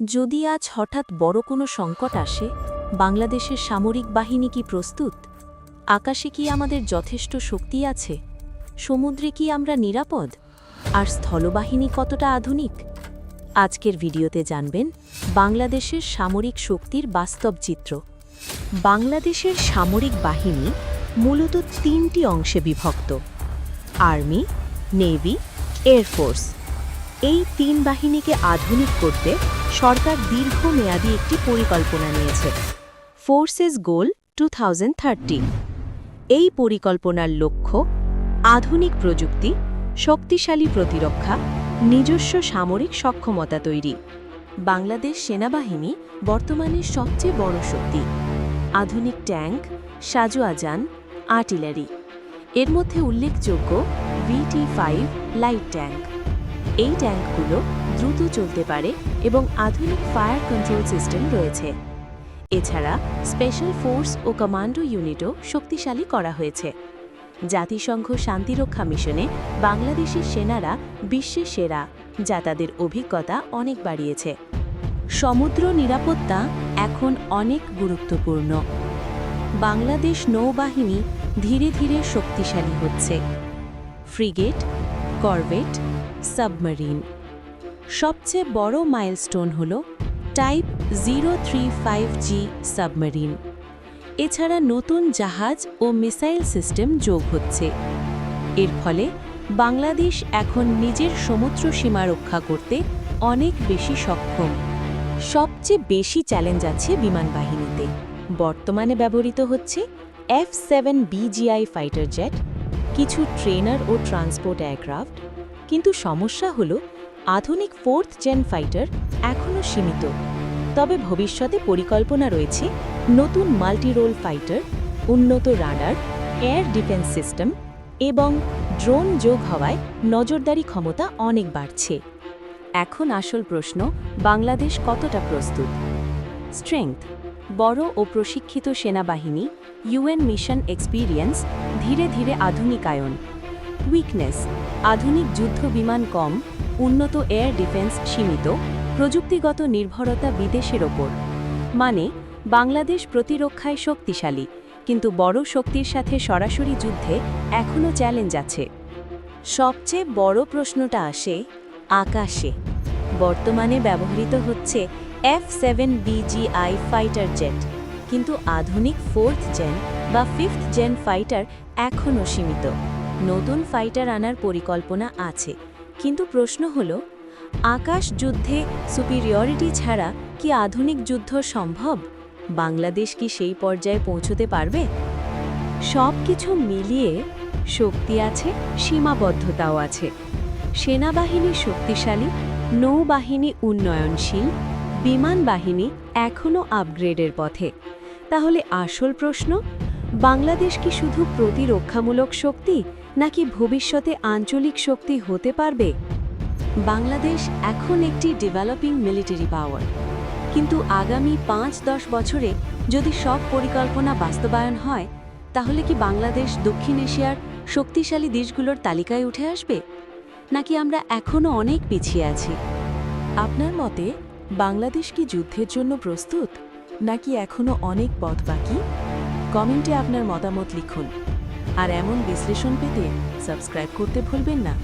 যদি আজ হঠাৎ বড় কোনো সংকট আসে, বাংলাদেশের সামরিক বাহিনী কি প্রস্তুত? আকাশে কি আমাদের যথেষ্ট শক্তি আছে? সমুদ্রে কি আমরা নিরাপদ? আর স্থলবাহিনী কতটা আধুনিক? আজকের ভিডিওতে জানবেন বাংলাদেশের সামরিক শক্তির বাস্তব চিত্র। বাংলাদেশের সামরিক বাহিনী মূলত তিনটি অংশে বিভক্ত: আর্মি, নেভি, এয়ারফোর্স। এই তিন বাহিনীকে আধুনিক করতে সরকার দীর্ঘমেয়াদী একটি পরিকল্পনা নিয়েছে, ফোর্সেস গোল 2030। এই পরিকল্পনার লক্ষ্য আধুনিক প্রযুক্তি, শক্তিশালী প্রতিরক্ষা, নিজস্ব সামরিক সক্ষমতা তৈরি। বাংলাদেশ সেনাবাহিনী বর্তমানে সবচেয়ে বড় শক্তি। আধুনিক ট্যাঙ্ক, সাজোয়াজান, আর্টিলারি। এর মধ্যে উল্লেখযোগ্য VT-5 লাইট ট্যাঙ্ক। এই ট্যাঙ্কগুলো দ্রুত চলতে পারে এবং আধুনিক ফায়ার কন্ট্রোল সিস্টেম রয়েছে। এছাড়া স্পেশাল ফোর্স ও কমান্ডো ইউনিটও শক্তিশালী করা হয়েছে। জাতিসংঘ শান্তিরক্ষা মিশনে বাংলাদেশের সেনারা বিশ্বের সেরা, যা তাদের অভিজ্ঞতা অনেক বাড়িয়েছে। সমুদ্র নিরাপত্তা এখন অনেক গুরুত্বপূর্ণ। বাংলাদেশ নৌবাহিনী ধীরে ধীরে শক্তিশালী হচ্ছে। Frigate, corvette, submarine. সবচেয়ে বড় মাইলস্টোন হল টাইপ 035G সাবমেরিন। এছাড়া নতুন জাহাজ ও মিসাইল সিস্টেম যোগ হচ্ছে। এর ফলে বাংলাদেশ এখন নিজের সমুদ্র সীমা রক্ষা করতে অনেক বেশি সক্ষম। সবচেয়ে বেশি চ্যালেঞ্জ আছে বিমান বাহিনীতে। বর্তমানে ব্যবহৃত হচ্ছে F-7BGI ফাইটার জেট, কিছু ট্রেনার ও ট্রান্সপোর্ট এয়ারক্রাফট। কিন্তু সমস্যা হল আধুনিক 4th জেন ফাইটার এখনও সীমিত। তবে ভবিষ্যতে পরিকল্পনা রয়েছে নতুন মাল্টি রোল ফাইটার, উন্নত রাডার, এয়ার ডিফেন্স সিস্টেম এবং ড্রোন যোগ হওয়ায় নজরদারি ক্ষমতা অনেক বাড়ছে। এখন আসল প্রশ্ন, বাংলাদেশ কতটা প্রস্তুত? স্ট্রেংথ: বড় ও প্রশিক্ষিত সেনাবাহিনী, UN মিশন এক্সপিরিয়েন্স, ধীরে ধীরে আধুনিকায়ন। উইকনেস: আধুনিক যুদ্ধ বিমান কম, উন্নত এয়ার ডিফেন্স সীমিত, প্রযুক্তিগত নির্ভরতা বিদেশের ওপর। মানে, বাংলাদেশ প্রতিরক্ষায় শক্তিশালী, কিন্তু বড় শক্তির সাথে সরাসরি যুদ্ধে এখনও চ্যালেঞ্জ আছে। সবচেয়ে বড় প্রশ্নটা আসে আকাশে। বর্তমানে ব্যবহৃত হচ্ছে F-7BGI ফাইটার জেট, কিন্তু আধুনিক 4th জেন বা 5th জেন ফাইটার এখনও সীমিত। নতুন ফাইটার আনার পরিকল্পনা আছে, কিন্তু প্রশ্ন হল, আকাশ যুদ্ধে সুপিরিয়রিটি ছাড়া কি আধুনিক যুদ্ধ সম্ভব? বাংলাদেশ কি সেই পর্যায়ে পৌঁছতে পারবে? সব কিছু মিলিয়ে শক্তি আছে, সীমাবদ্ধতাও আছে। সেনাবাহিনী শক্তিশালী, নৌবাহিনী উন্নয়নশীল, বিমান বাহিনী এখনও আপগ্রেডের পথে। তাহলে আসল প্রশ্ন, বাংলাদেশ কি শুধু প্রতিরক্ষামূলক শক্তি, নাকি ভবিষ্যতে আঞ্চলিক শক্তি হতে পারবে? বাংলাদেশ এখন একটি ডেভেলপিং মিলিটারি পাওয়ার, কিন্তু আগামী 5-10 বছরে যদি সব পরিকল্পনা বাস্তবায়ন হয়, তাহলে কি বাংলাদেশ দক্ষিণ এশিয়ার শক্তিশালী দেশগুলোর তালিকায় উঠে আসবে, নাকি আমরা এখনও অনেক পিছিয়ে আছি? আপনার মতে বাংলাদেশ কি যুদ্ধের জন্য প্রস্তুত, নাকি এখনও অনেক পথ বাকি? কমেন্টে আপনার মতামত লিখুন। আর এমন বিশ্লেষণ পেতে সাবস্ক্রাইব করতে ভুলবেন না।